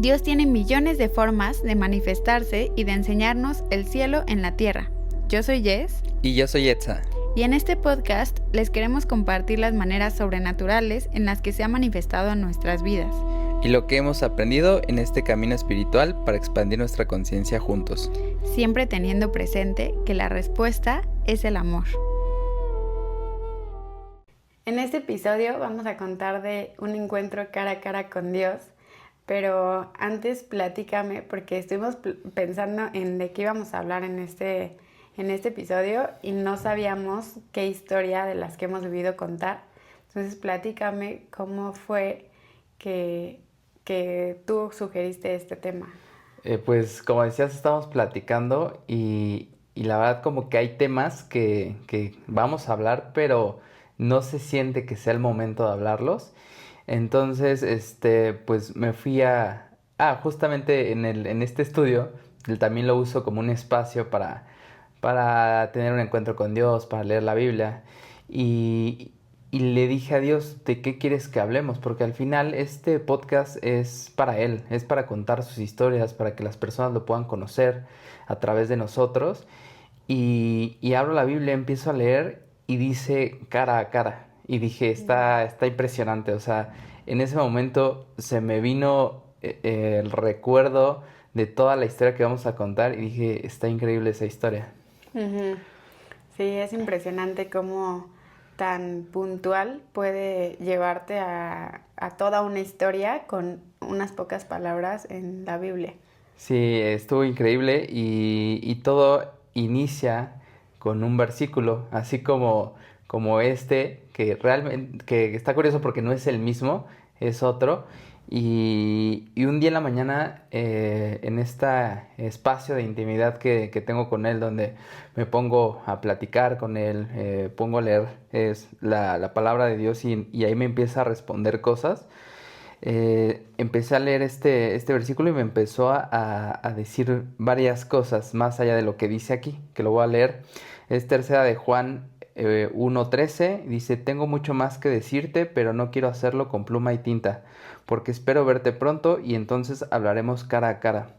Dios tiene millones de formas de manifestarse y de enseñarnos el cielo en la tierra. Yo soy Jess. Y yo soy Etza. Y en este podcast les queremos compartir las maneras sobrenaturales en las que se ha manifestado en nuestras vidas. Y lo que hemos aprendido en este camino espiritual para expandir nuestra conciencia juntos. Siempre teniendo presente que la respuesta es el amor. En este episodio vamos a contar de un encuentro cara a cara con Dios. Pero antes platícame, porque estuvimos pensando en de qué íbamos a hablar en este episodio y no sabíamos qué historia de las que hemos vivido contar. Entonces platícame cómo fue que tú sugeriste este tema. Pues como decías, estamos platicando y la verdad como que hay temas que vamos a hablar, pero no se siente que sea el momento de hablarlos. Entonces, pues me fui justamente en este estudio, también lo uso como un espacio para tener un encuentro con Dios, para leer la Biblia. Y le dije a Dios, ¿de qué quieres que hablemos? Porque al final este podcast es para Él, es para contar sus historias, para que las personas lo puedan conocer a través de nosotros. Y abro la Biblia, empiezo a leer y dice cara a cara. Y dije, está impresionante, o sea, en ese momento se me vino el recuerdo de toda la historia que vamos a contar y dije, está increíble esa historia. Uh-huh. Sí, es impresionante cómo tan puntual puede llevarte a toda una historia con unas pocas palabras en la Biblia. Sí, estuvo increíble y todo inicia con un versículo, así como que realmente, que está curioso porque no es el mismo, es otro. Y un día en la mañana, en este espacio de intimidad que tengo con él, donde me pongo a platicar con él, pongo a leer la palabra de Dios y ahí me empieza a responder cosas. Empecé a leer este versículo y me empezó a decir varias cosas más allá de lo que dice aquí, que lo voy a leer. Es tercera de Juan 1:13, dice, tengo mucho más que decirte, pero no quiero hacerlo con pluma y tinta, porque espero verte pronto y entonces hablaremos cara a cara.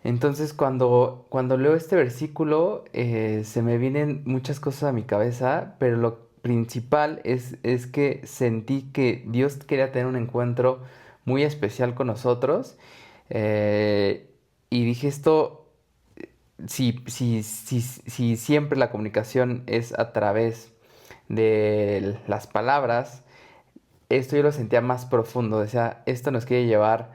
Entonces cuando leo este versículo se me vienen muchas cosas a mi cabeza, pero lo principal es que sentí que Dios quería tener un encuentro muy especial con nosotros y dije esto. Si siempre la comunicación es a través de las palabras, esto yo lo sentía más profundo. O sea, esto nos quiere llevar,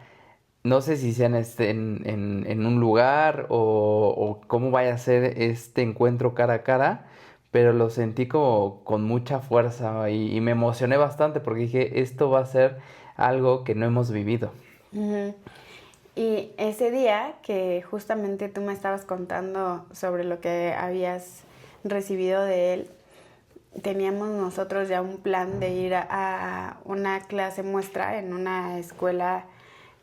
no sé si sea en un lugar o cómo vaya a ser este encuentro cara a cara, pero lo sentí como con mucha fuerza y me emocioné bastante porque dije, esto va a ser algo que no hemos vivido. Uh-huh. Y ese día que justamente tú me estabas contando sobre lo que habías recibido de él, teníamos nosotros ya un plan de ir a una clase muestra en una escuela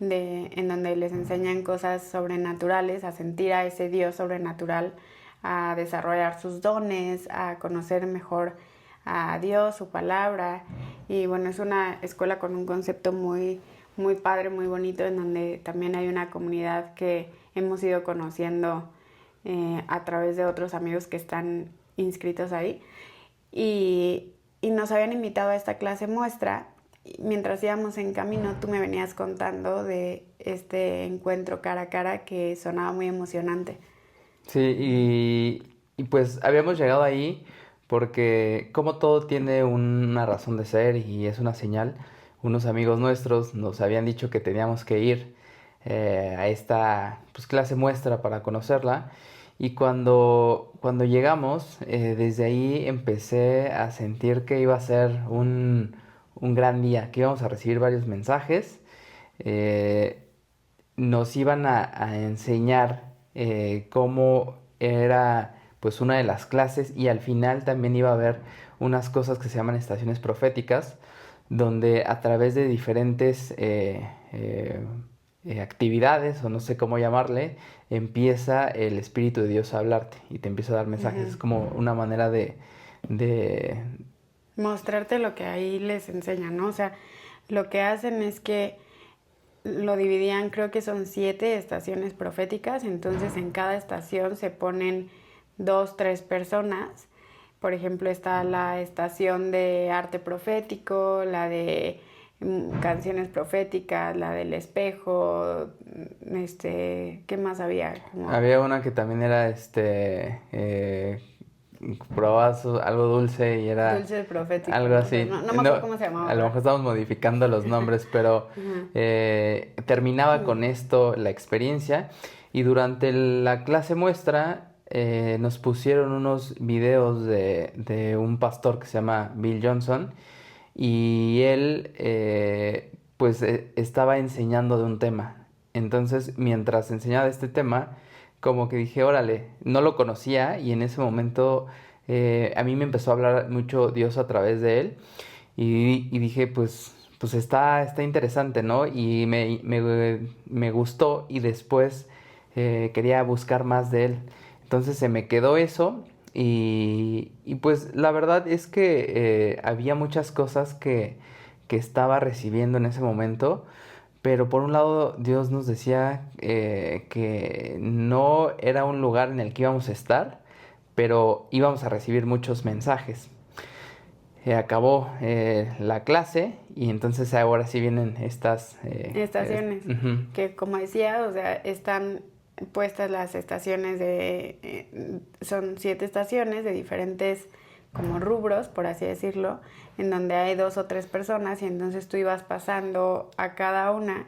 en donde les enseñan cosas sobrenaturales, a sentir a ese Dios sobrenatural, a desarrollar sus dones, a conocer mejor a Dios, su palabra. Y bueno, es una escuela con un concepto muy padre, muy bonito, en donde también hay una comunidad que hemos ido conociendo a través de otros amigos que están inscritos ahí. Y nos habían invitado a esta clase muestra. Mientras íbamos en camino, tú me venías contando de este encuentro cara a cara que sonaba muy emocionante. Sí, y pues habíamos llegado ahí porque como todo tiene una razón de ser y es una señal, unos amigos nuestros nos habían dicho que teníamos que ir a esta pues, clase muestra para conocerla. Y cuando llegamos, desde ahí empecé a sentir que iba a ser un gran día, que íbamos a recibir varios mensajes. eh, Nos iban a enseñar cómo era pues una de las clases y al final también iba a haber unas cosas que se llaman estaciones proféticas, donde a través de diferentes actividades, o no sé cómo llamarle, empieza el Espíritu de Dios a hablarte y te empieza a dar mensajes. Uh-huh. Es como una manera de... Mostrarte lo que ahí les enseñan, ¿no? O sea, lo que hacen es que lo dividían, creo que son 7 estaciones proféticas, entonces en cada estación se ponen 2, 3 personas. Por ejemplo, está la estación de arte profético, la de canciones proféticas, la del espejo, ¿qué más había? Había una que también era, probabas algo dulce y era Dulce profético. algo así. No me acuerdo cómo se llamaba. A lo mejor estamos modificando los nombres, pero terminaba con esto la experiencia y durante la clase muestra nos pusieron unos videos de un pastor que se llama Bill Johnson y él pues estaba enseñando de un tema. Entonces, mientras enseñaba de este tema, como que dije, órale, no lo conocía y en ese momento a mí me empezó a hablar mucho Dios a través de él y dije, pues está interesante, ¿no? Y me gustó y después quería buscar más de él. Entonces se me quedó eso y pues la verdad es que había muchas cosas que estaba recibiendo en ese momento. Pero por un lado Dios nos decía que no era un lugar en el que íbamos a estar, pero íbamos a recibir muchos mensajes. Acabó la clase y entonces ahora sí vienen estas estaciones, que como decía, o sea, están puestas las estaciones son 7 estaciones de diferentes como rubros, por así decirlo, en donde hay 2 o 3 personas y entonces tú ibas pasando a cada una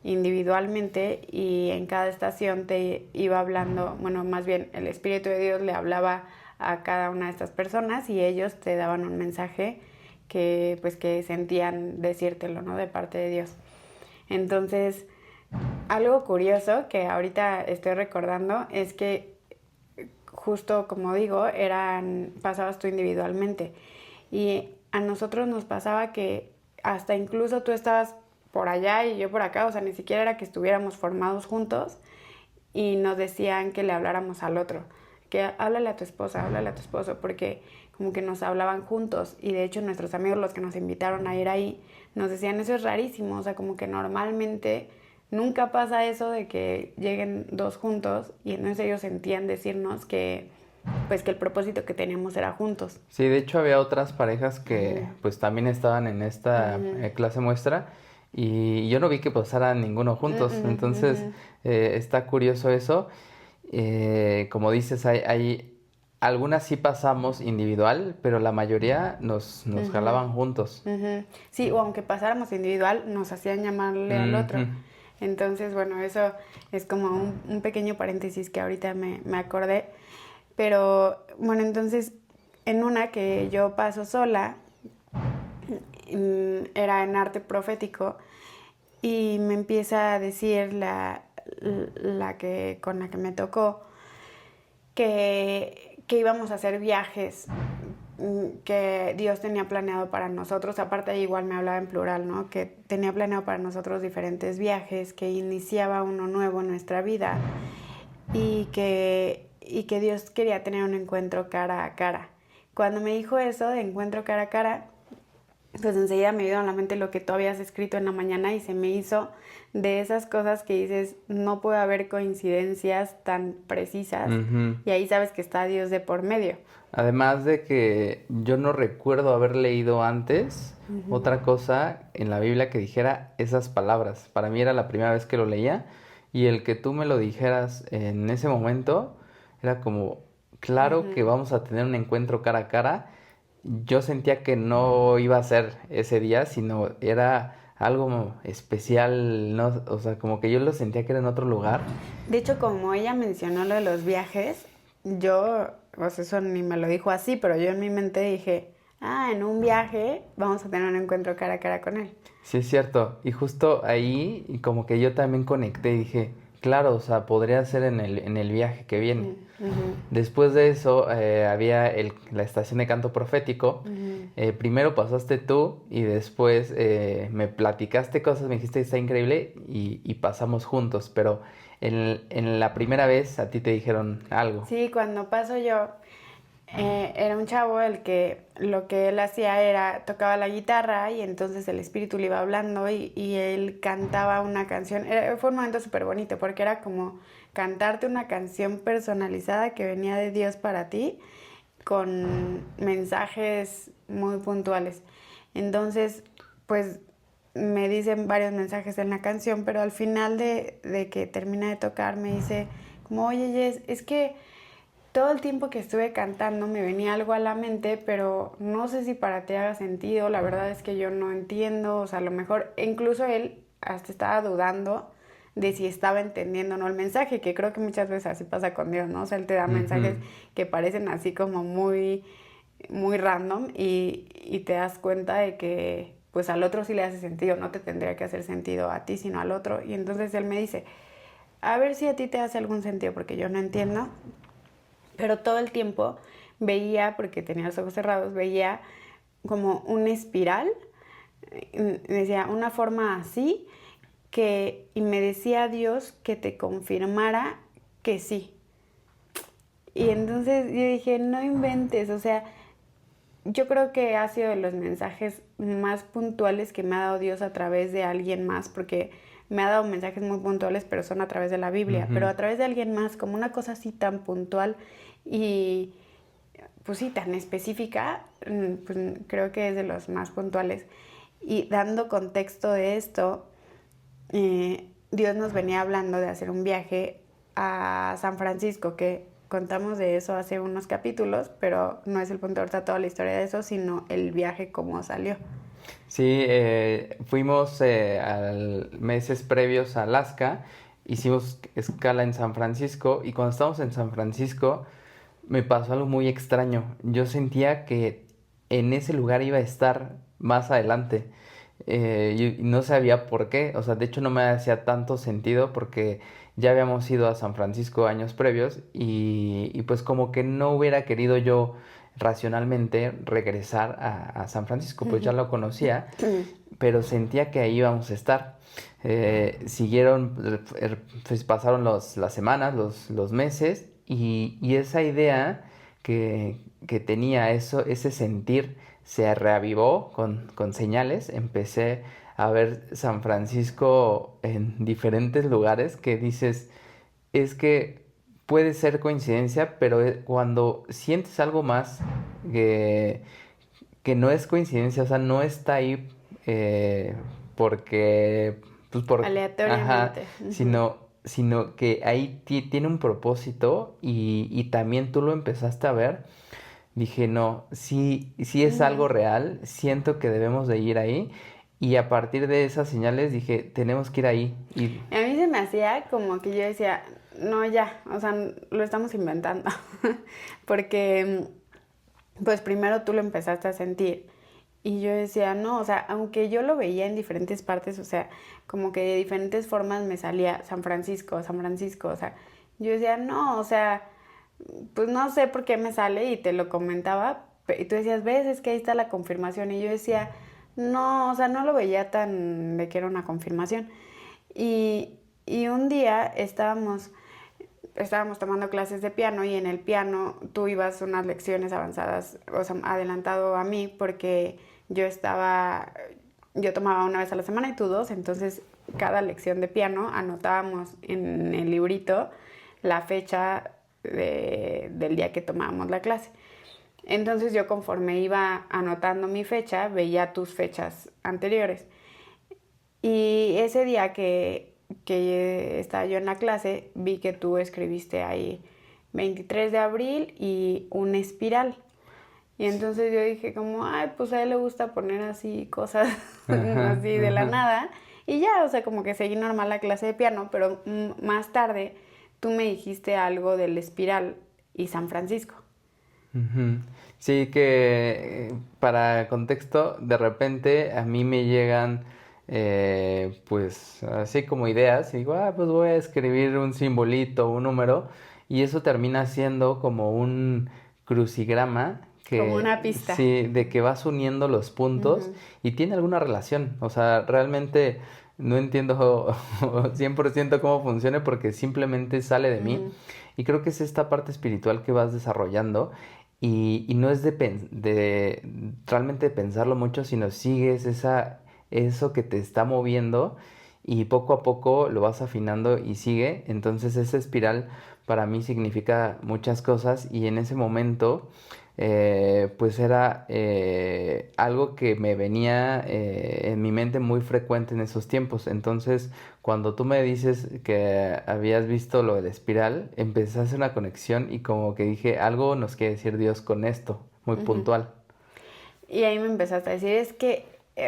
individualmente y en cada estación te iba hablando, bueno, más bien el Espíritu de Dios le hablaba a cada una de estas personas y ellos te daban un mensaje que pues que sentían decírtelo, ¿no? De parte de Dios. Entonces, algo curioso que ahorita estoy recordando es que justo como digo, pasabas tú individualmente y a nosotros nos pasaba que hasta incluso tú estabas por allá y yo por acá, o sea, ni siquiera era que estuviéramos formados juntos y nos decían que le habláramos al otro, que háblale a tu esposa, háblale a tu esposo, porque como que nos hablaban juntos y de hecho nuestros amigos, los que nos invitaron a ir ahí, nos decían eso es rarísimo, o sea, como que normalmente nunca pasa eso de que lleguen 2 juntos y entonces ellos sentían decirnos que pues que el propósito que teníamos era juntos. Sí, de hecho había otras parejas que pues también estaban en esta clase muestra y yo no vi que pasaran ninguno juntos, entonces está curioso eso. Como dices, hay algunas sí pasamos individual, pero la mayoría nos jalaban juntos. Sí, o aunque pasáramos individual, nos hacían llamarle al otro. Entonces, bueno, eso es como un pequeño paréntesis que ahorita me acordé. Pero, bueno, entonces, en una que yo paso sola, era en arte profético, y me empieza a decir con la que me tocó, que íbamos a hacer viajes que Dios tenía planeado para nosotros. Aparte igual me hablaba en plural, ¿no? Que tenía planeado para nosotros diferentes viajes, que iniciaba uno nuevo en nuestra vida y que Dios quería tener un encuentro cara a cara. Cuando me dijo eso de encuentro cara a cara, pues enseguida me vino a la mente lo que tú habías escrito en la mañana y se me hizo de esas cosas que dices, no puede haber coincidencias tan precisas y ahí sabes que está Dios de por medio. Además de que yo no recuerdo haber leído antes otra cosa en la Biblia que dijera esas palabras. Para mí era la primera vez que lo leía y el que tú me lo dijeras en ese momento era como, claro que vamos a tener un encuentro cara a cara. Yo sentía que no iba a ser ese día, sino era algo especial, ¿no? O sea, como que yo lo sentía que era en otro lugar. De hecho, como ella mencionó lo de los viajes, yo, o sea, eso ni me lo dijo así, pero yo en mi mente dije, en un viaje vamos a tener un encuentro cara a cara con él. Sí, es cierto. Y justo ahí, como que yo también conecté y dije, claro, o sea, podría ser en el viaje que viene. Después de eso, había la estación de canto profético. Primero pasaste tú y después me platicaste cosas, me dijiste está increíble y pasamos juntos. Pero en la primera vez a ti te dijeron algo. Sí, cuando paso yo, era un chavo el que lo que él hacía era tocaba la guitarra y entonces el espíritu le iba hablando y él cantaba una canción. Fue un momento súper bonito porque era como cantarte una canción personalizada que venía de Dios para ti con mensajes muy puntuales. Entonces, pues me dicen varios mensajes en la canción, pero al final de que termina de tocar me dice como, oye Jess, es que todo el tiempo que estuve cantando me venía algo a la mente, pero no sé si para ti haga sentido, la verdad es que yo no entiendo, o sea, a lo mejor, incluso él hasta estaba dudando de si estaba entendiendo o no el mensaje, que creo que muchas veces así pasa con Dios, ¿no? O sea, él te da mensajes que parecen así como muy, muy random y te das cuenta de que pues al otro sí le hace sentido, no te tendría que hacer sentido a ti, sino al otro. Y entonces él me dice, a ver si a ti te hace algún sentido, porque yo no entiendo. Pero todo el tiempo veía, porque tenía los ojos cerrados, veía como una espiral, decía una forma así, y me decía Dios que te confirmara que sí. Y entonces yo dije, no inventes, o sea, yo creo que ha sido de los mensajes más puntuales que me ha dado Dios a través de alguien más, porque me ha dado mensajes muy puntuales, pero son a través de la Biblia, pero a través de alguien más, como una cosa así tan puntual y pues sí, tan específica, pues creo que es de los más puntuales. Y dando contexto de esto, Dios nos venía hablando de hacer un viaje a San Francisco, que contamos de eso hace unos capítulos, pero no es el punto de ahorita toda la historia de eso, sino el viaje como salió. Sí, fuimos meses previos a Alaska, hicimos escala en San Francisco y cuando estábamos en San Francisco me pasó algo muy extraño. Yo sentía que en ese lugar iba a estar más adelante. Y no sabía por qué, o sea, de hecho no me hacía tanto sentido porque ya habíamos ido a San Francisco años previos y pues como que no hubiera querido yo racionalmente regresar a San Francisco, pues ya lo conocía, pero sentía que ahí íbamos a estar. Pues pasaron las semanas, los meses y esa idea que tenía ese sentir se reavivó con señales. Empecé a ver San Francisco en diferentes lugares que dices, es que puede ser coincidencia, pero cuando sientes algo más que, que no es coincidencia, o sea, no está ahí porque, pues por, ajá, Aleatoriamente. sino que ahí tiene un propósito y también tú lo empezaste a ver. Dije, no, sí es algo real, siento que debemos de ir ahí y a partir de esas señales dije, tenemos que ir ahí. Y A mí se me hacía como que yo decía, no, ya, o sea, lo estamos inventando. Porque, pues primero tú lo empezaste a sentir. Y yo decía, no, o sea, aunque yo lo veía en diferentes partes, o sea, como que de diferentes formas me salía San Francisco, o sea, yo decía, no, o sea, pues no sé por qué me sale y te lo comentaba, y tú decías, ves, es que ahí está la confirmación, y yo decía, no, o sea, no lo veía tan de que era una confirmación. Y un día estábamos tomando clases de piano y en el piano tú ibas unas lecciones avanzadas, o sea, adelantado a mí porque yo tomaba una vez a la semana y tú dos, entonces cada lección de piano anotábamos en el librito la fecha del día que tomábamos la clase. Entonces yo conforme iba anotando mi fecha, veía tus fechas anteriores. Y ese día que estaba yo en la clase, vi que tú escribiste ahí 23 de abril y una espiral. Y entonces yo dije como, ay, pues a él le gusta poner así cosas así de la nada. Y ya, o sea, como que seguí normal la clase de piano, pero más tarde tú me dijiste algo del espiral y San Francisco. ujú. Sí, que para contexto, de repente a mí me llegan pues así como ideas y digo, pues voy a escribir un simbolito, un número y eso termina siendo como un crucigrama Como que una pista. sí, de que vas uniendo los puntos y tiene alguna relación, o sea, realmente no entiendo 100% cómo funciona porque simplemente sale de mí y creo que es esta parte espiritual que vas desarrollando y no es de realmente pensarlo mucho, sino sigues eso que te está moviendo y poco a poco lo vas afinando y sigue. Entonces esa espiral para mí significa muchas cosas y en ese momento pues era algo que me venía en mi mente muy frecuente en esos tiempos. Entonces cuando tú me dices que habías visto lo de la espiral, empecé a hacer una conexión y como que dije, algo nos quiere decir Dios con esto, muy Ujú. puntual. Y ahí me empezaste a decir, es que,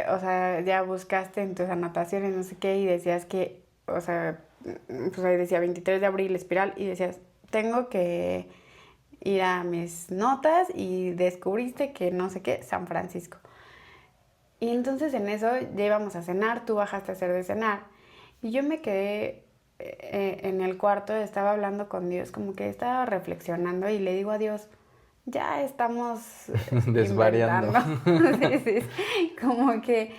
o sea, ya buscaste en tus anotaciones, no sé qué, y decías que, o sea, pues ahí decía 23 de abril, espiral, y decías, tengo que ir a mis notas y descubriste que no sé qué, San Francisco. Y entonces en eso ya íbamos a cenar, tú bajaste a hacer de cenar, y yo me quedé en el cuarto, estaba hablando con Dios, como que estaba reflexionando y le digo a Dios, ya estamos Desvariando. inventando. Sí, sí, sí. Como que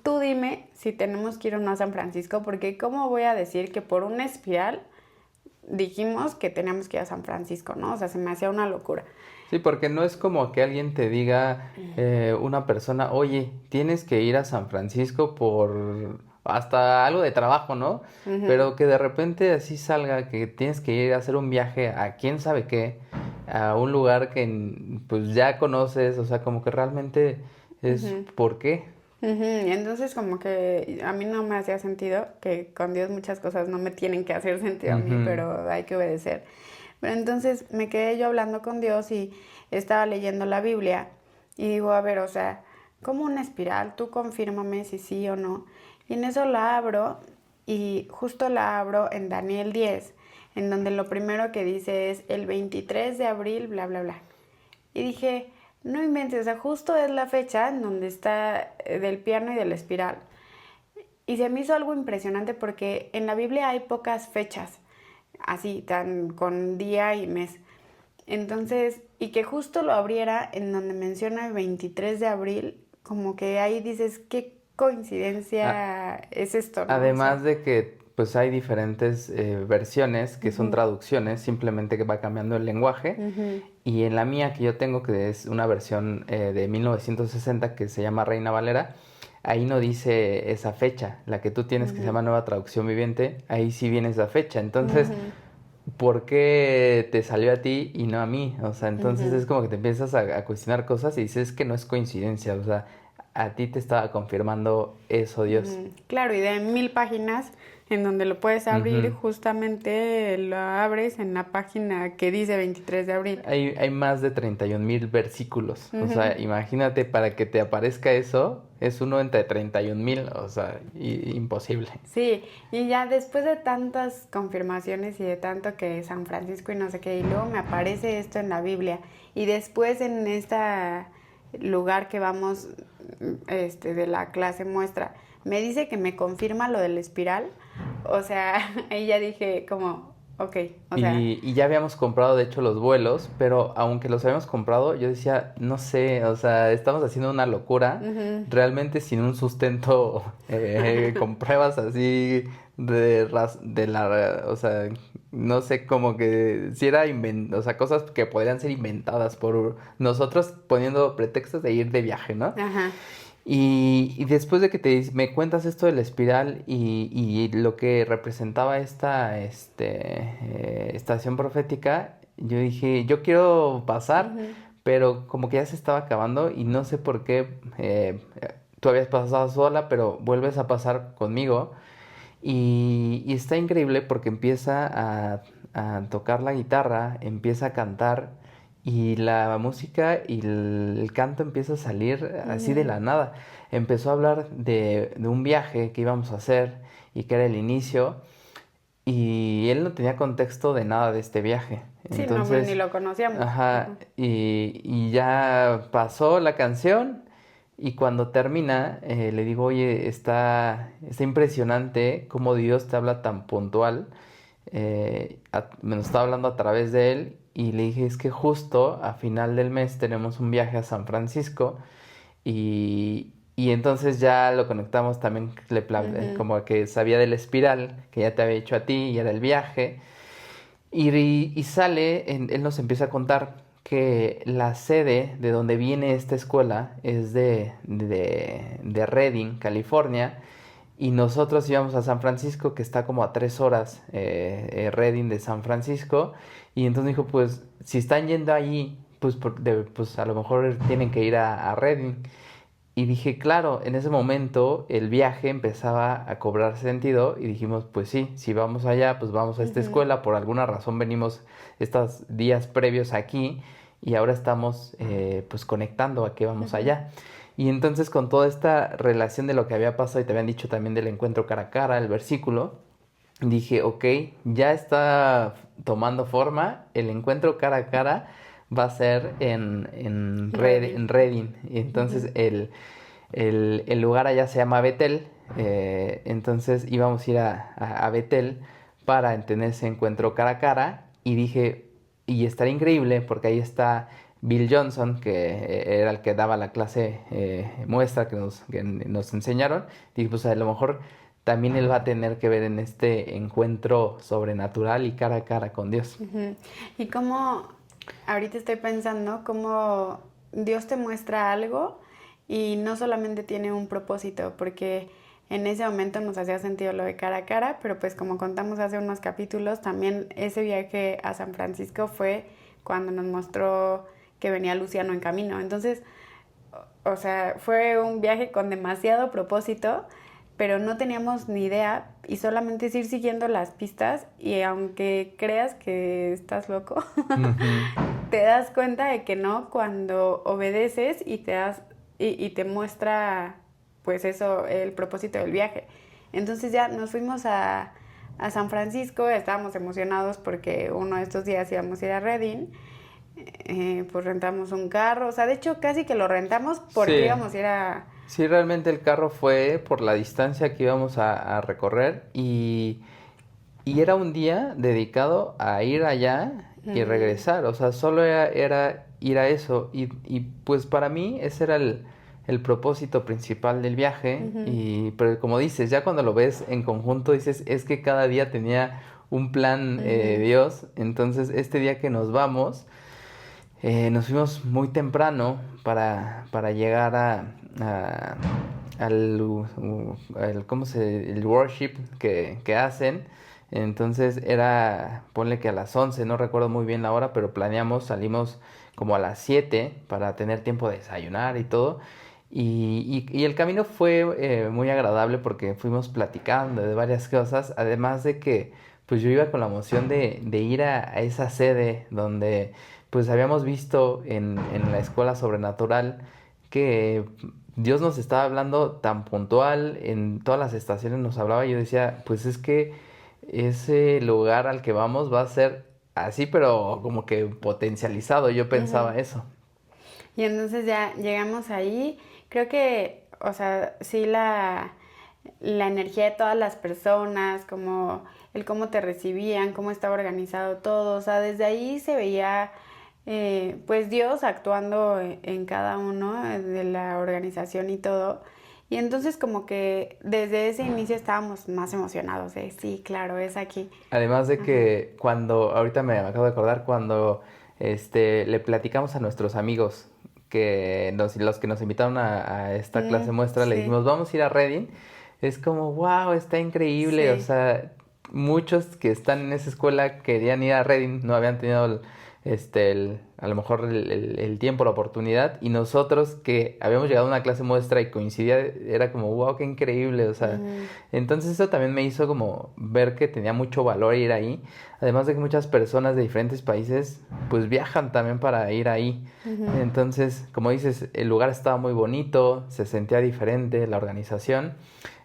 tú dime si tenemos que ir o no a San Francisco, porque ¿cómo voy a decir que por una espiral dijimos que teníamos que ir a San Francisco, ¿no? O sea, se me hacía una locura. Sí, porque no es como que alguien te diga, una persona, oye, tienes que ir a San Francisco por hasta algo de trabajo, ¿no? Ujú, Pero que de repente así salga que tienes que ir a hacer un viaje a quién sabe qué, a un lugar que pues ya conoces, o sea, como que realmente es ujú. ¿por qué? Ujú. Y entonces como que a mí no me hacía sentido, que con Dios muchas cosas no me tienen que hacer sentido a mí, Ujú. pero hay que obedecer. Pero entonces me quedé yo hablando con Dios y estaba leyendo la Biblia y digo, a ver, o sea, como una espiral, tú confírmame si sí o no. Y en eso la abro y justo la abro en Daniel 10, en donde lo primero que dice es el 23 de abril, bla, bla, bla. Y dije, no inventes, o sea, justo es la fecha en donde está del piano y de la espiral. Y se me hizo algo impresionante porque en la Biblia hay pocas fechas, así, tan con día y mes. Entonces, y que justo lo abriera en donde menciona el 23 de abril, como que ahí dices, qué A- coincidencia es esto, ¿no? O sea, Además de que pues hay diferentes versiones que son ujú, traducciones, simplemente que va cambiando el lenguaje. ujú, Y en la mía que yo tengo, que es una versión de 1960 que se llama Reina Valera, ahí no dice esa fecha. La que tú tienes que se ujú, llama Nueva Traducción Viviente, ahí sí viene esa fecha. Entonces, ujú, ¿por qué te salió a ti y no a mí? O sea, entonces ujú. es como que te empiezas a cuestionar cosas y dices que no es coincidencia. O sea, a ti te estaba confirmando eso Dios. Claro, y de 1000 páginas en donde lo puedes abrir, Ujú. justamente lo abres en la página que dice 23 de abril. Hay más de 31,000 versículos. O Ujú. sea, imagínate para que te aparezca eso, es uno entre 31,000. O sea, imposible. Sí, y ya después de tantas confirmaciones y de tanto que San Francisco y no sé qué, y luego me aparece esto en la Biblia, y después en este lugar que vamos, de la clase muestra, me dice que me confirma lo del espiral, o sea, ahí ya dije como, ok, o sea, Y ya habíamos comprado, de hecho, los vuelos, pero aunque los habíamos comprado, yo decía, no sé, o sea, estamos haciendo una locura, ujú, realmente sin un sustento, con pruebas así o sea, no sé, como que si era o sea, cosas que podrían ser inventadas por nosotros poniendo pretextos de ir de viaje, ¿no? ajá. Y después de que me cuentas esto de la espiral y lo que representaba esta estación profética, yo dije, yo quiero pasar, Ujú, pero como que ya se estaba acabando y no sé por qué tú habías pasado sola, pero vuelves a pasar conmigo. Y está increíble porque empieza a tocar la guitarra, empieza a cantar y la música y el canto empieza a salir así de ujú. la nada. Empezó a hablar de un viaje que íbamos a hacer y que era el inicio y él no tenía contexto de nada de este viaje. Sí, no, pues ni Entonces, lo conocíamos. ajá, y ya pasó la canción y cuando termina, le digo, oye, está impresionante cómo Dios te habla tan puntual. Me lo estaba hablando a través de él y le dije, es que justo a final del mes tenemos un viaje a San Francisco y entonces ya lo conectamos también, Ujú, como que sabía de la espiral que ya te había hecho a ti y era el viaje. Y sale, él nos empieza a contar que la sede de donde viene esta escuela es de Redding, California, y nosotros íbamos a San Francisco, que está como a 3 horas, Redding de San Francisco, y entonces dijo, pues, si están yendo allí, pues, pues a lo mejor tienen que ir a Redding. Y dije, claro, en ese momento el viaje empezaba a cobrar sentido y dijimos, pues sí, si vamos allá, pues vamos a esta Ujú, escuela, por alguna razón venimos estos días previos aquí y ahora estamos pues conectando a que vamos ujú. allá. Y entonces con toda esta relación de lo que había pasado y te habían dicho también del encuentro cara a cara, el versículo, dije, ok, ya está tomando forma, el encuentro cara a cara va a ser Ready. En Reading. Y entonces Ujú, el lugar allá se llama Betel, entonces íbamos a ir a Betel para tener ese encuentro cara a cara y dije, y estaría increíble porque ahí está Bill Johnson, que era el que daba la clase muestra que nos enseñaron. Dije, pues a lo mejor también él va a tener que ver en este encuentro sobrenatural y cara a cara con Dios. ujú. Y cómo, ahorita estoy pensando, cómo Dios te muestra algo y no solamente tiene un propósito, porque en ese momento nos hacía sentido lo de cara a cara, pero pues como contamos hace unos capítulos, también ese viaje a San Francisco fue cuando nos mostró que venía Luciano en camino. Entonces, o sea, fue un viaje con demasiado propósito, pero no teníamos ni idea y solamente es ir siguiendo las pistas y aunque creas que estás loco, Ujú. te das cuenta de que no cuando obedeces y y te muestra pues eso, el propósito del viaje. Entonces ya nos fuimos a San Francisco, estábamos emocionados porque uno de estos días íbamos a ir a Reading, pues rentamos un carro, o sea, de hecho casi que lo rentamos porque Sí, íbamos a ir a... sí, realmente el carro fue por la distancia que íbamos a recorrer y era un día dedicado a ir allá y Ujú, regresar, o sea, solo era ir a eso y pues para mí ese era el propósito principal del viaje ujú, pero como dices, ya cuando lo ves en conjunto dices, es que cada día tenía un plan ujú, Dios, entonces este día que nos vamos, nos fuimos muy temprano para llegar a- ¿cómo el worship que hacen. Entonces era, ponle que a las 11 no recuerdo muy bien la hora, pero planeamos, salimos como a las 7 para tener tiempo de desayunar y todo. Y el camino fue muy agradable porque fuimos platicando de varias cosas, además de que pues yo iba con la emoción de ir a esa sede donde pues habíamos visto en la escuela sobrenatural que Dios nos estaba hablando tan puntual, en todas las estaciones nos hablaba y yo decía, pues es que ese lugar al que vamos va a ser así, pero como que potencializado, yo ujú. pensaba eso. Y entonces ya llegamos ahí, creo que, o sea, sí la energía de todas las personas, como el cómo te recibían, cómo estaba organizado todo, o sea, desde ahí se veía pues Dios actuando en cada uno de la organización y todo. Y entonces como que desde ese inicio estábamos más emocionados de, sí, claro, es aquí. Además de Ajá. que cuando, ahorita me acabo de acordar, cuando le platicamos a nuestros amigos los que nos invitaron a esta clase muestra, le Sí, dijimos, vamos a ir a Reading, es como, wow, está increíble, o sí. sea, muchos que están en esa escuela querían ir a Reading, no habían tenido a lo mejor el tiempo, la oportunidad, y nosotros que habíamos llegado a una clase muestra y coincidía, era como, wow, qué increíble, o sea, Ujú, entonces eso también me hizo como ver que tenía mucho valor ir ahí. Además de que muchas personas de diferentes países pues viajan también para ir ahí. ujú. Entonces, como dices, el lugar estaba muy bonito, se sentía diferente, la organización.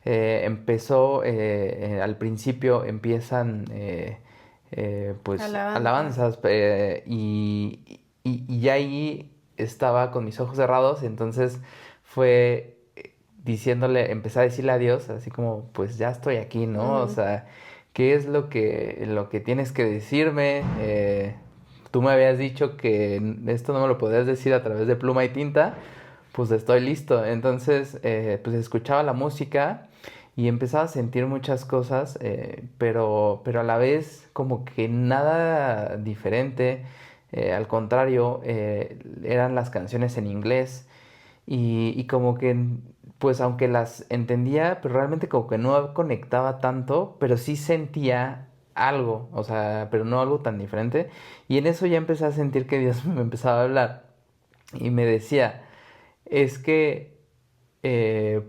Empezó, al principio empiezan pues Alabanzas. alabanzas y ya ahí estaba con mis ojos cerrados, entonces fue diciéndole, empecé a decirle a Dios, así como, pues ya estoy aquí, ¿no? O Ujú, sea, ¿qué es lo que tienes que decirme? Tú me habías dicho que esto no me lo podías decir a través de pluma y tinta, pues estoy listo. Entonces, pues escuchaba la música y empezaba a sentir muchas cosas, pero a la vez como que nada diferente. Al contrario, eran las canciones en inglés y como que, pues aunque las entendía, pero realmente como que no conectaba tanto, pero sí sentía algo, o sea, pero no algo tan diferente. Y en eso ya empecé a sentir que Dios me empezaba a hablar y me decía, es que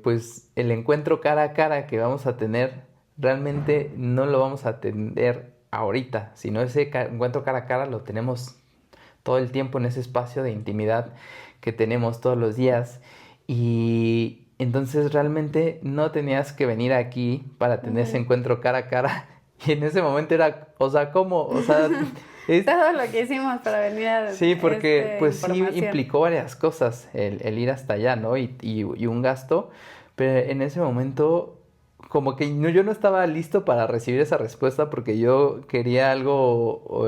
pues el encuentro cara a cara que vamos a tener realmente no lo vamos a tener ahorita, sino ese encuentro cara a cara lo tenemos todo el tiempo en ese espacio de intimidad que tenemos todos los días. Y entonces realmente no tenías que venir aquí para tener ese Ujú. encuentro cara a cara. Y en ese momento era, o sea, ¿cómo? O sea, es, Todo lo que hicimos para venir a sí, porque esta pues sí información. implicó varias cosas el ir hasta allá, ¿no? Y un gasto, pero en ese momento como que yo no estaba listo para recibir esa respuesta porque yo quería algo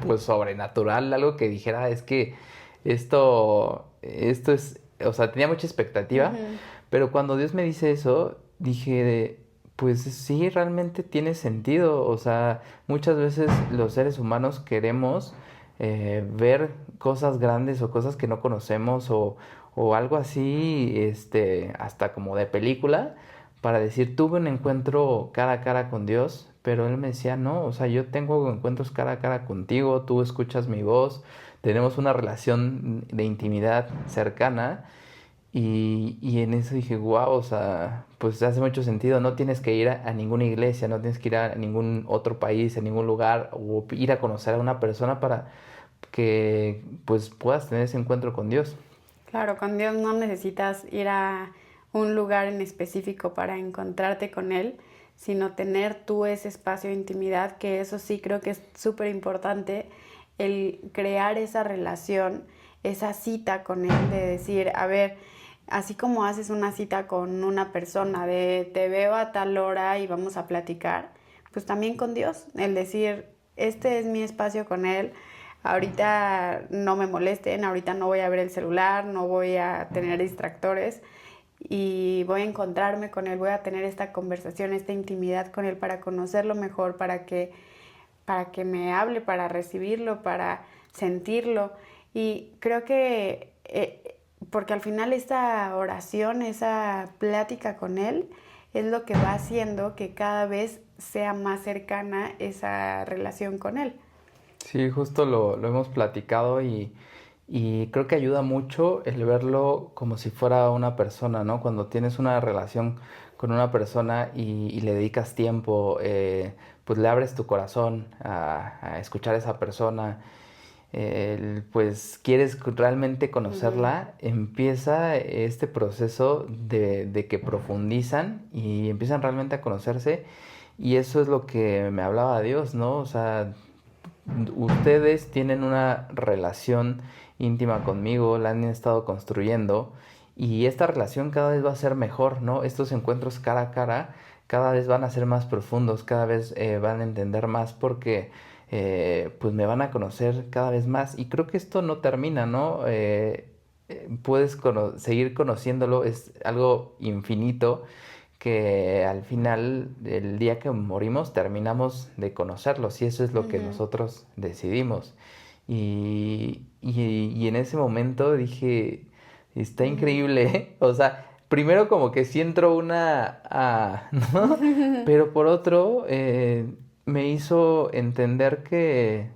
pues sobrenatural, algo que dijera, es que esto es, o sea, tenía mucha expectativa, Ujú. pero cuando Dios me dice eso, dije, pues sí, realmente tiene sentido, o sea, muchas veces los seres humanos queremos ver cosas grandes o cosas que no conocemos o algo así, hasta como de película, para decir, tuve un encuentro cara a cara con Dios, pero Él me decía, no, o sea, yo tengo encuentros cara a cara contigo, tú escuchas mi voz, tenemos una relación de intimidad cercana. Y en eso dije, wow, o sea, pues hace mucho sentido, no tienes que ir a ninguna iglesia, no tienes que ir a ningún otro país, a ningún lugar, o ir a conocer a una persona para que pues puedas tener ese encuentro con Dios. Claro, con Dios no necesitas ir a un lugar en específico para encontrarte con Él, sino tener tú ese espacio de intimidad, que eso sí creo que es súper importante, el crear esa relación, esa cita con Él, de decir, a ver, así como haces una cita con una persona, de te veo a tal hora y vamos a platicar, pues también con Dios, el decir, este es mi espacio con Él, ahorita no me molesten, ahorita no voy a ver el celular, no voy a tener distractores y voy a encontrarme con él, voy a tener esta conversación, esta intimidad con él para conocerlo mejor, para que me hable, para recibirlo, para sentirlo. Y creo que, porque al final esta oración, esa plática con él, es lo que va haciendo que cada vez sea más cercana esa relación con él. Sí, justo lo hemos platicado y creo que ayuda mucho el verlo como si fuera una persona, ¿no? Cuando tienes una relación con una persona y le dedicas tiempo, pues le abres tu corazón a escuchar a esa persona, pues quieres realmente Ujú. conocerla, empieza este proceso de que profundizan y empiezan realmente a conocerse y eso es lo que me hablaba Dios, ¿no? O sea, ustedes tienen una relación íntima conmigo, la han estado construyendo y esta relación cada vez va a ser mejor, ¿no? Estos encuentros cara a cara cada vez van a ser más profundos, cada vez van a entender más porque pues me van a conocer cada vez más y creo que esto no termina, ¿no? Puedes seguir conociéndolo, es algo infinito que al final, el día que morimos, terminamos de conocerlos y eso es lo que Ujú. nosotros decidimos. Y en ese momento dije, está Ujú. increíble, ¿eh? O sea, primero como que sí entró una, ¿no? Pero por otro, me hizo entender que,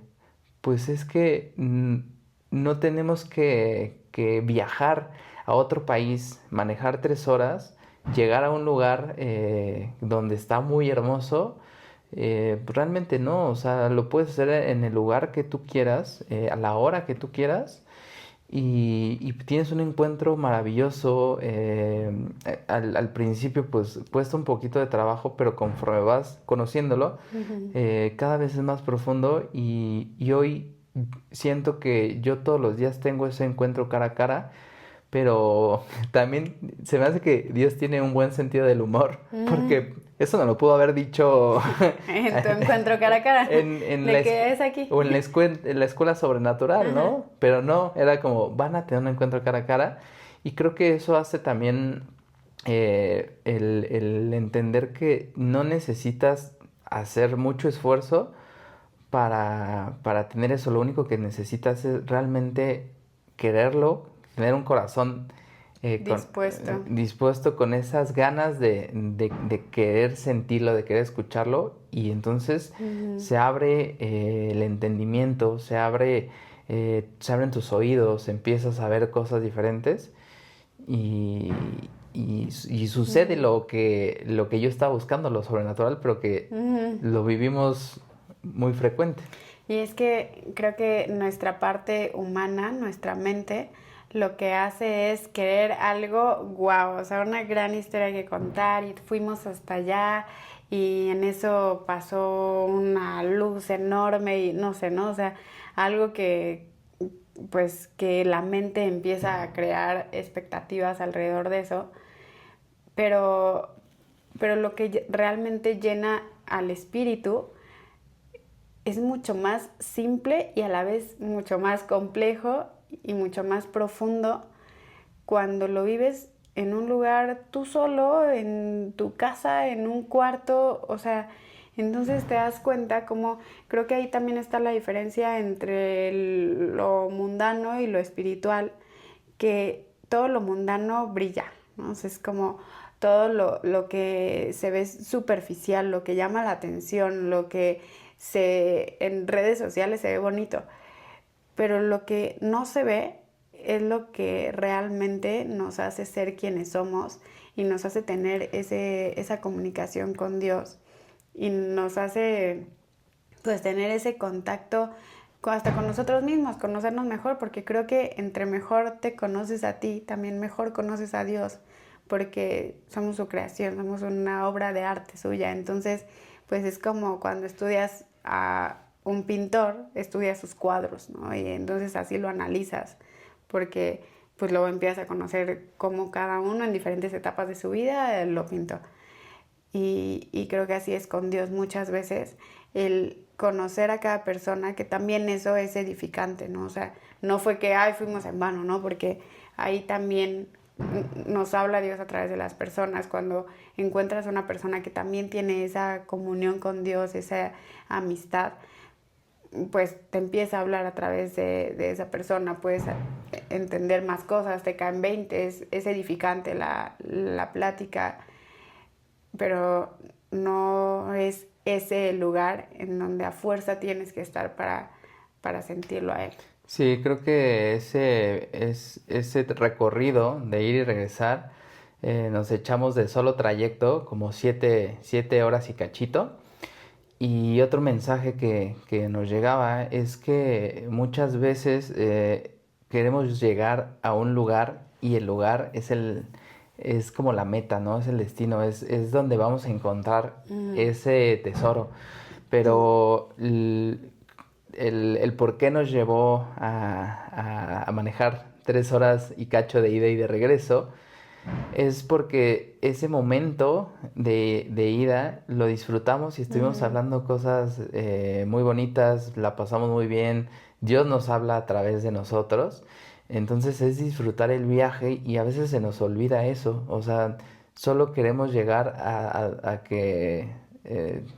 pues es que no tenemos que viajar a otro país, manejar 3 horas, llegar a un lugar donde está muy hermoso. Pues realmente no, o sea, lo puedes hacer en el lugar que tú quieras, a la hora que tú quieras, y tienes un encuentro maravilloso. Al principio, pues cuesta un poquito de trabajo, pero conforme vas conociéndolo, Ujú. cada vez es más profundo y hoy siento que yo todos los días tengo ese encuentro cara a cara, pero también se me hace que Dios tiene un buen sentido del humor, Ujú. porque eso no lo pudo haber dicho En tu encuentro cara a cara, en de que es aquí. o en la escuela sobrenatural, Ajá. ¿no? Pero no, era como van a tener un encuentro cara a cara y creo que eso hace también el entender que no necesitas hacer mucho esfuerzo para tener eso. Lo único que necesitas es realmente quererlo, tener un corazón dispuesto con esas ganas de querer sentirlo, de querer escucharlo, y entonces se abre el entendimiento, se abren tus oídos, empiezas a ver cosas diferentes y, y sucede lo que yo estaba buscando, lo sobrenatural, pero que lo vivimos muy frecuente. Y es que creo que nuestra parte humana, nuestra mente, lo que hace es querer algo guau, o sea, una gran historia que contar, y fuimos hasta allá y en eso pasó una luz enorme y no sé, ¿no? O sea, algo que pues que la mente empieza a crear expectativas alrededor de eso, pero lo que realmente llena al espíritu es mucho más simple y a la vez mucho más complejo y mucho más profundo cuando lo vives en un lugar tú solo, en tu casa, en un cuarto, o sea, entonces te das cuenta como, creo que ahí también está la diferencia entre lo mundano y lo espiritual, que todo lo mundano brilla, ¿no? O sea, es como todo lo que se ve superficial, lo que llama la atención, lo que en redes sociales se ve bonito, pero lo que no se ve es lo que realmente nos hace ser quienes somos y nos hace tener esa comunicación con Dios y nos hace pues tener ese contacto hasta con nosotros mismos, conocernos mejor, porque creo que entre mejor te conoces a ti, también mejor conoces a Dios, porque somos su creación, somos una obra de arte suya. Entonces pues es como cuando estudias a un pintor, estudias sus cuadros, ¿no? Y entonces así lo analizas, porque pues luego empiezas a conocer cómo cada uno en diferentes etapas de su vida lo pintó. Y creo que así es con Dios muchas veces, el conocer a cada persona, que también eso es edificante, ¿no? O sea, no fue que, fuimos en vano, ¿no? Porque ahí también nos habla Dios a través de las personas. Cuando encuentras a una persona que también tiene esa comunión con Dios, esa amistad, pues te empieza a hablar a través de esa persona, puedes entender más cosas, te caen 20, es edificante la plática, pero no es ese el lugar en donde a fuerza tienes que estar para sentirlo a él. Sí, creo que ese recorrido de ir y regresar, nos echamos de solo trayecto como 7 horas y cachito. Y otro mensaje que nos llegaba es que muchas veces queremos llegar a un lugar y el lugar es como la meta, ¿no? Es el destino, es donde vamos a encontrar ese tesoro. Pero el por qué nos llevó a manejar 3 horas y cacho de ida y de regreso es porque ese momento de ida lo disfrutamos y estuvimos hablando cosas muy bonitas, la pasamos muy bien, Dios nos habla a través de nosotros, entonces es disfrutar el viaje y a veces se nos olvida eso, o sea, solo queremos llegar a que,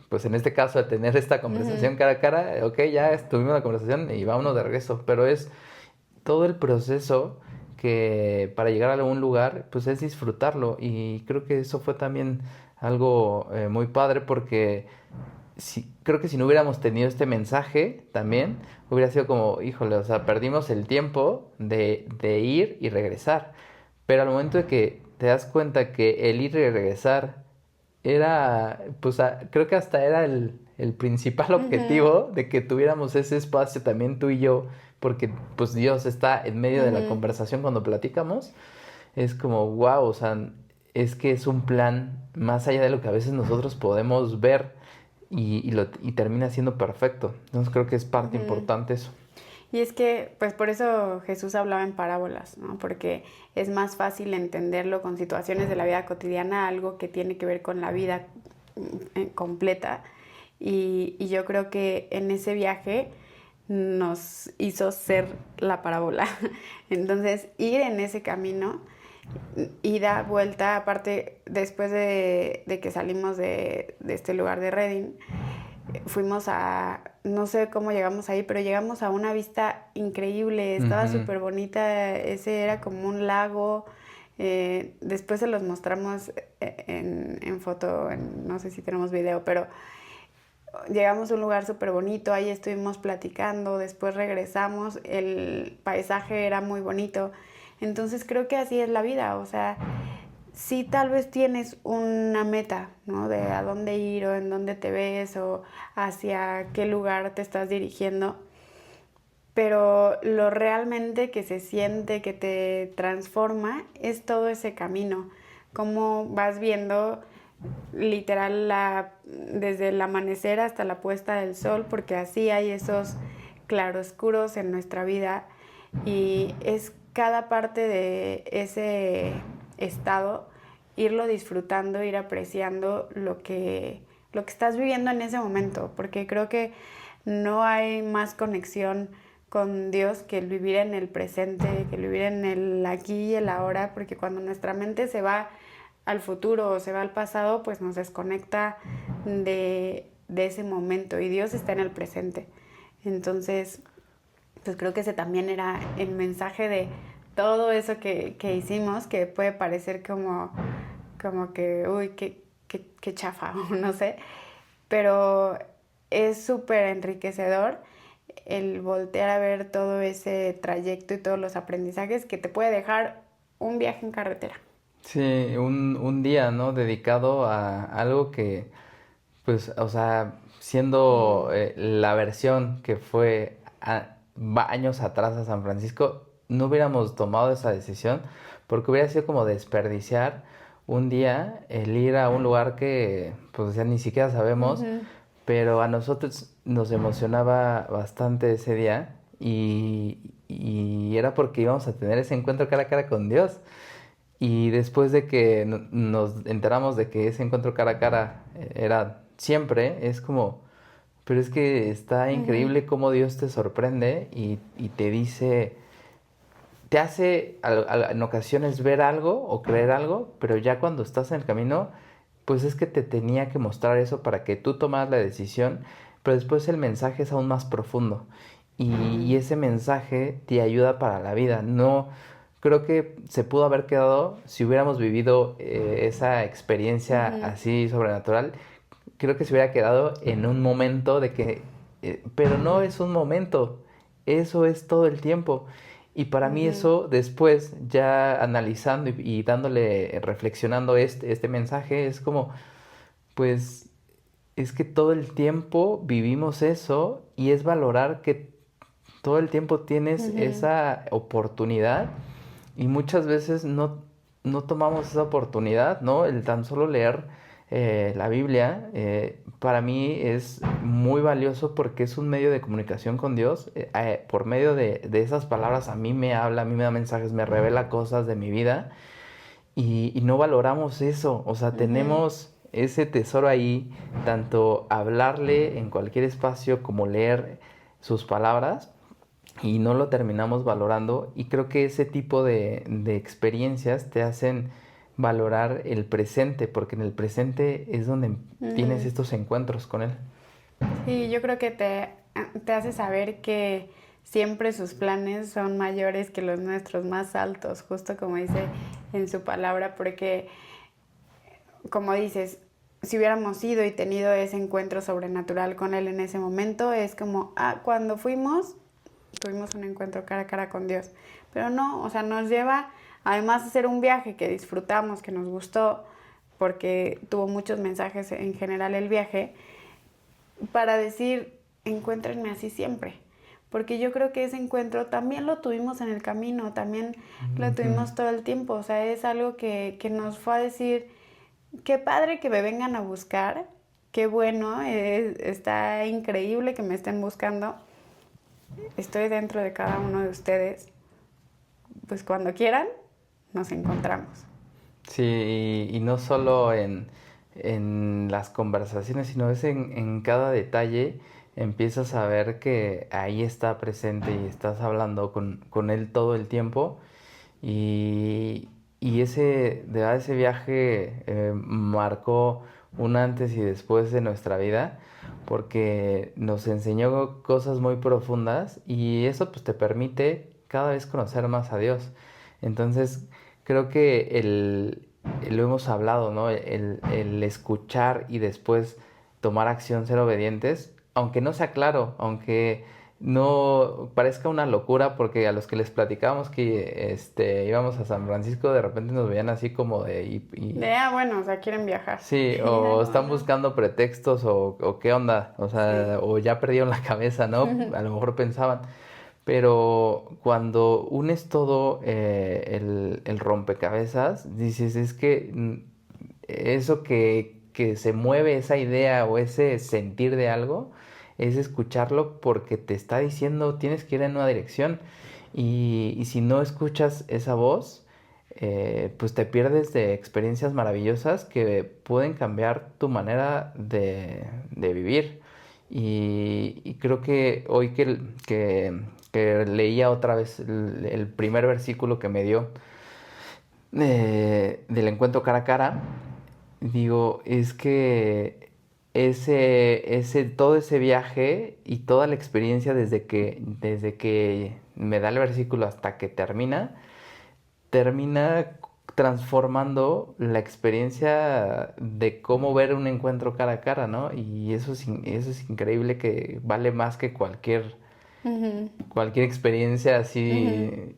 pues en este caso, a tener esta conversación cara a cara, ok, ya tuvimos la conversación y vámonos de regreso, pero es todo el proceso que para llegar a algún lugar, pues es disfrutarlo. Y creo que eso fue también algo muy padre porque creo que si no hubiéramos tenido este mensaje también, hubiera sido como, híjole, o sea, perdimos el tiempo de ir y regresar. Pero al momento de que te das cuenta que el ir y regresar era, pues creo que hasta era el principal objetivo de que tuviéramos ese espacio también tú y yo, porque pues Dios está en medio de la conversación cuando platicamos, es como wow, o sea, es que es un plan más allá de lo que a veces nosotros podemos ver y termina siendo perfecto. Entonces creo que es parte importante eso. Y es que, pues por eso Jesús hablaba en parábolas, ¿no? Porque es más fácil entenderlo con situaciones de la vida cotidiana, algo que tiene que ver con la vida completa. Y yo creo que en ese viaje nos hizo ser la parábola. Entonces, ir en ese camino, ida, vuelta, aparte, después de que salimos de este lugar de Redding, fuimos a no sé cómo llegamos ahí, pero llegamos a una vista increíble, estaba súper bonita, ese era como un lago. Después se los mostramos en foto, no sé si tenemos video, pero llegamos a un lugar súper bonito, ahí estuvimos platicando, después regresamos, el paisaje era muy bonito. Entonces creo que así es la vida, o sea, sí tal vez tienes una meta, ¿no? De a dónde ir o en dónde te ves o hacia qué lugar te estás dirigiendo, pero lo realmente que se siente, que te transforma, es todo ese camino, cómo vas viendo literal desde el amanecer hasta la puesta del sol, porque así hay esos claroscuros en nuestra vida y es cada parte de ese estado irlo disfrutando, ir apreciando lo que estás viviendo en ese momento, porque creo que no hay más conexión con Dios que el vivir en el presente, que el vivir en el aquí y el ahora, porque cuando nuestra mente se va al futuro o se va al pasado, pues nos desconecta de ese momento y Dios está en el presente. Entonces, pues creo que ese también era el mensaje de todo eso que hicimos, que puede parecer como que, uy, qué chafa, no sé, pero es súper enriquecedor el voltear a ver todo ese trayecto y todos los aprendizajes que te puede dejar un viaje en carretera. Sí, un día, ¿no? Dedicado a algo que, pues, o sea, siendo la versión que fue años atrás a San Francisco, no hubiéramos tomado esa decisión porque hubiera sido como desperdiciar un día el ir a un lugar que, pues, ya ni siquiera sabemos, pero a nosotros nos emocionaba bastante ese día y era porque íbamos a tener ese encuentro cara a cara con Dios. Y después de que nos enteramos de que ese encuentro cara a cara era siempre, es como, pero es que está increíble cómo Dios te sorprende y te dice, te hace en ocasiones ver algo o creer algo, pero ya cuando estás en el camino, pues es que te tenía que mostrar eso para que tú tomaras la decisión, pero después el mensaje es aún más profundo y ese mensaje te ayuda para la vida. No creo que se pudo haber quedado si hubiéramos vivido esa experiencia así sobrenatural. Creo que se hubiera quedado en un momento de que, pero no es un momento, eso es todo el tiempo. Y para mí eso después, ya analizando y dándole, reflexionando este mensaje, es como, pues, es que todo el tiempo vivimos eso y es valorar que todo el tiempo tienes esa oportunidad y muchas veces no tomamos esa oportunidad, ¿no? El tan solo leer la Biblia para mí es muy valioso porque es un medio de comunicación con Dios. Por medio de esas palabras a mí me habla, a mí me da mensajes, me revela cosas de mi vida y no valoramos eso. O sea, tenemos ese tesoro ahí, tanto hablarle en cualquier espacio como leer sus palabras y no lo terminamos valorando y creo que ese tipo de experiencias te hacen valorar el presente porque en el presente es donde tienes estos encuentros con él. Sí, yo creo que te hace saber que siempre sus planes son mayores que los nuestros, más altos, justo como dice en su palabra, porque como dices, si hubiéramos ido y tenido ese encuentro sobrenatural con él en ese momento, es como, cuando fuimos, tuvimos un encuentro cara a cara con Dios. Pero no, o sea, nos lleva además a hacer un viaje que disfrutamos, que nos gustó, porque tuvo muchos mensajes en general el viaje, para decir, encuéntrenme así siempre. Porque yo creo que ese encuentro también lo tuvimos en el camino, también lo tuvimos todo el tiempo. O sea, es algo que nos fue a decir, qué padre que me vengan a buscar, qué bueno, está increíble que me estén buscando. Estoy dentro de cada uno de ustedes. Pues cuando quieran, nos encontramos. Sí, y no solo en las conversaciones, sino es en cada detalle empiezas a ver que ahí está presente y estás hablando con él todo el tiempo. Y ese, de verdad, ese viaje marcó un antes y después de nuestra vida, porque nos enseñó cosas muy profundas y eso pues te permite cada vez conocer más a Dios. Entonces, creo que lo hemos hablado, ¿no? El escuchar y después tomar acción, ser obedientes, aunque no sea claro, aunque no parezca una locura, porque a los que les platicábamos que íbamos a San Francisco, de repente nos veían así como de... Bueno, o sea, quieren viajar. Sí, o están buscando pretextos o qué onda, o sea, Sí. o ya perdieron la cabeza, ¿no? A lo mejor pensaban. Pero cuando unes todo el rompecabezas, dices, es que eso que se mueve esa idea o ese sentir de algo, es escucharlo porque te está diciendo tienes que ir en una dirección. Y si no escuchas esa voz, pues te pierdes de experiencias maravillosas que pueden cambiar tu manera de vivir. Y creo que hoy que leía otra vez el primer versículo que me dio del encuentro cara a cara, digo, es que todo ese viaje y toda la experiencia desde que me da el versículo hasta que termina transformando la experiencia de cómo ver un encuentro cara a cara, ¿no? Y eso es increíble, que vale más que Ujú, cualquier experiencia ujú. así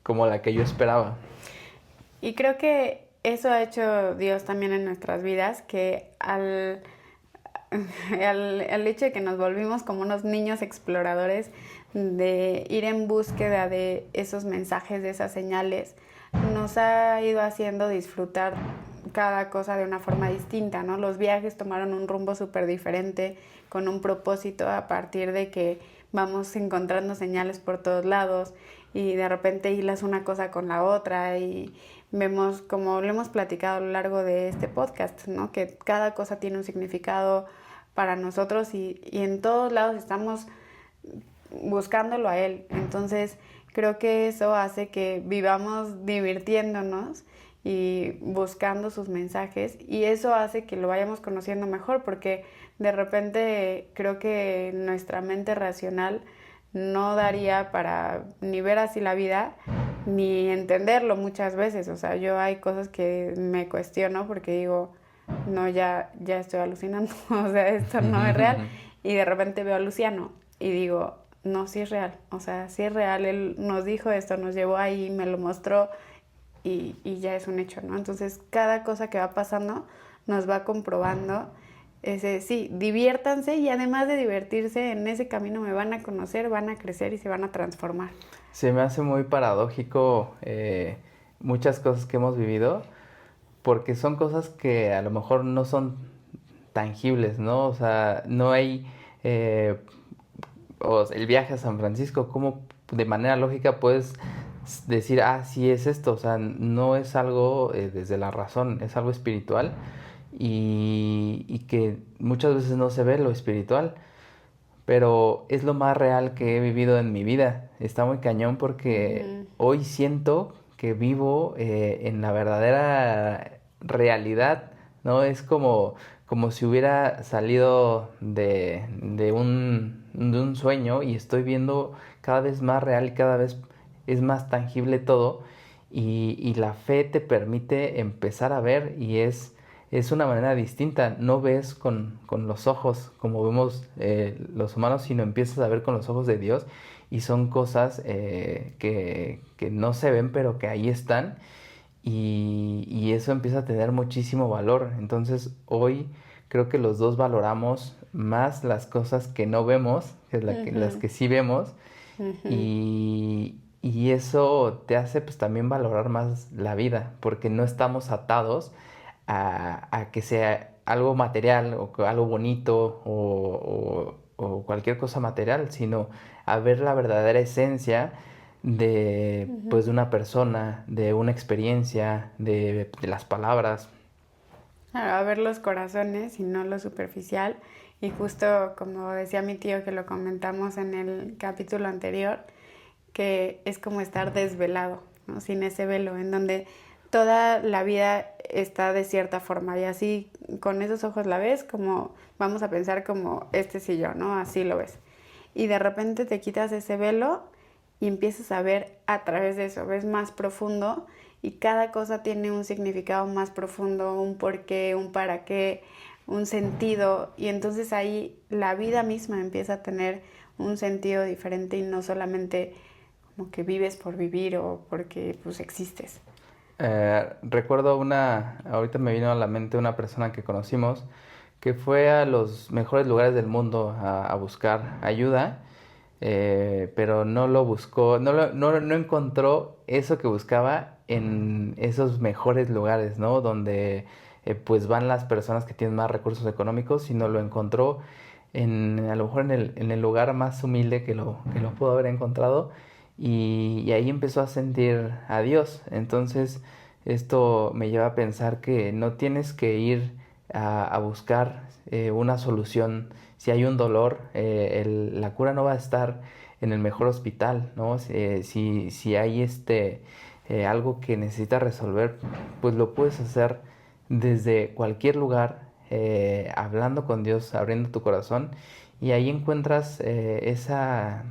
como la que yo esperaba. Y creo que eso ha hecho Dios también en nuestras vidas, que al hecho de que nos volvimos como unos niños exploradores, de ir en búsqueda de esos mensajes, de esas señales, nos ha ido haciendo disfrutar cada cosa de una forma distinta, ¿no? Los viajes tomaron un rumbo súper diferente, con un propósito, a partir de que vamos encontrando señales por todos lados y de repente hilas una cosa con la otra y vemos, como lo hemos platicado a lo largo de este podcast, ¿no? Que cada cosa tiene un significado para nosotros y en todos lados estamos buscándolo a Él. Entonces creo que eso hace que vivamos divirtiéndonos y buscando sus mensajes, y eso hace que lo vayamos conociendo mejor, porque de repente creo que nuestra mente racional no daría para ni ver así la vida ni entenderlo muchas veces. O sea, yo hay cosas que me cuestiono porque digo, no, ya estoy alucinando, o sea, esto no es real. Y de repente veo a Luciano y digo, no, sí es real, o sea, sí es real, él nos dijo esto, nos llevó ahí, me lo mostró y ya es un hecho, ¿no? Entonces, cada cosa que va pasando nos va comprobando sí, diviértanse, y además de divertirse, en ese camino me van a conocer, van a crecer y se van a transformar. Se me hace muy paradójico muchas cosas que hemos vivido, porque son cosas que a lo mejor no son tangibles, ¿no? O sea, no hay eh, el viaje a San Francisco, ¿cómo de manera lógica puedes decir, ah, sí es esto? O sea, no es algo desde la razón, es algo espiritual y que muchas veces no se ve lo espiritual, pero es lo más real que he vivido en mi vida. Está muy cañón porque Ujú. hoy siento que vivo en la verdadera realidad, ¿no? Es como si hubiera salido de un sueño y estoy viendo cada vez más real y cada vez es más tangible todo y la fe te permite empezar a ver y es una manera distinta. No ves con los ojos como vemos los humanos, sino empiezas a ver con los ojos de Dios y son cosas que no se ven pero que ahí están y eso empieza a tener muchísimo valor. Entonces hoy creo que los dos valoramos más las cosas que no vemos que las Ujú, que sí vemos ujú. y eso te hace pues también valorar más la vida porque no estamos atados a que sea algo material o algo bonito o cualquier cosa material, sino a ver la verdadera esencia pues, de una persona, de una experiencia, de las palabras. Claro, a ver los corazones y no lo superficial. Y justo como decía mi tío, que lo comentamos en el capítulo anterior, que es como estar desvelado, ¿no? Sin ese velo, en donde toda la vida está de cierta forma y así con esos ojos la ves, como vamos a pensar como este sillón, ¿no? Así lo ves. Y de repente te quitas ese velo y empiezas a ver a través de eso, ves más profundo y cada cosa tiene un significado más profundo, un porqué, un para qué, un sentido, y entonces ahí la vida misma empieza a tener un sentido diferente y no solamente como que vives por vivir o porque pues existes. Recuerdo ahorita me vino a la mente una persona que conocimos que fue a los mejores lugares del mundo a buscar ayuda, pero no lo buscó, no encontró eso que buscaba en esos mejores lugares, ¿no? Donde pues van las personas que tienen más recursos económicos, sino lo encontró a lo mejor en el lugar más humilde que lo pudo haber encontrado, y ahí empezó a sentir a Dios. Entonces esto me lleva a pensar que no tienes que ir a buscar una solución. Si hay un dolor, la cura no va a estar en el mejor hospital, ¿no? Si hay algo que necesitas resolver, pues lo puedes hacer desde cualquier lugar, hablando con Dios, abriendo tu corazón, y ahí encuentras esa,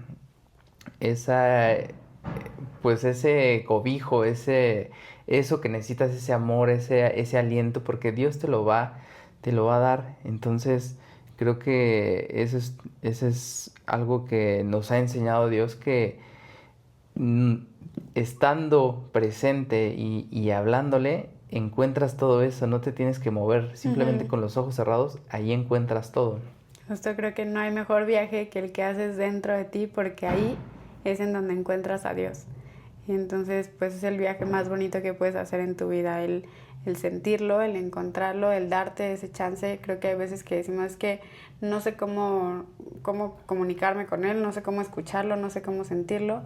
pues ese cobijo, eso que necesitas, ese amor, ese aliento, porque Dios te lo va a dar. Entonces, creo que eso es algo que nos ha enseñado Dios, que mm, estando presente y hablándole, encuentras todo eso, no te tienes que mover, simplemente con los ojos cerrados, ahí encuentras todo. Justo creo que no hay mejor viaje que el que haces dentro de ti, porque ahí es en donde encuentras a Dios. Y entonces pues es el viaje más bonito que puedes hacer en tu vida, el sentirlo, el encontrarlo, el darte ese chance. Creo que hay veces que decimos es que no sé cómo comunicarme con Él, no sé cómo escucharlo, no sé cómo sentirlo.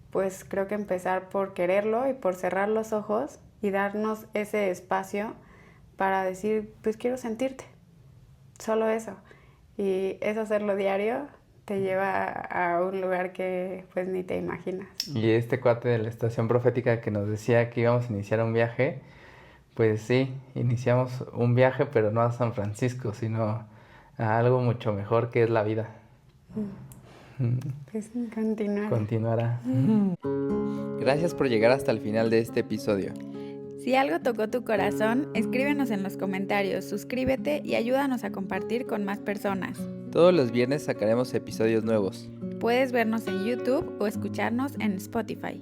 Pues creo que empezar por quererlo y por cerrar los ojos y darnos ese espacio para decir, pues quiero sentirte, solo eso. Y eso, hacerlo diario, te lleva a un lugar que pues ni te imaginas. Y este cuate de la estación profética que nos decía que íbamos a iniciar un viaje, pues sí, iniciamos un viaje, pero no a San Francisco, sino a algo mucho mejor, que es la vida. Pues continuar. Continuará. Gracias por llegar hasta el final de este episodio. Si algo tocó tu corazón, escríbenos en los comentarios, suscríbete y ayúdanos a compartir con más personas. Todos los viernes sacaremos episodios nuevos. Puedes vernos en YouTube o escucharnos en Spotify.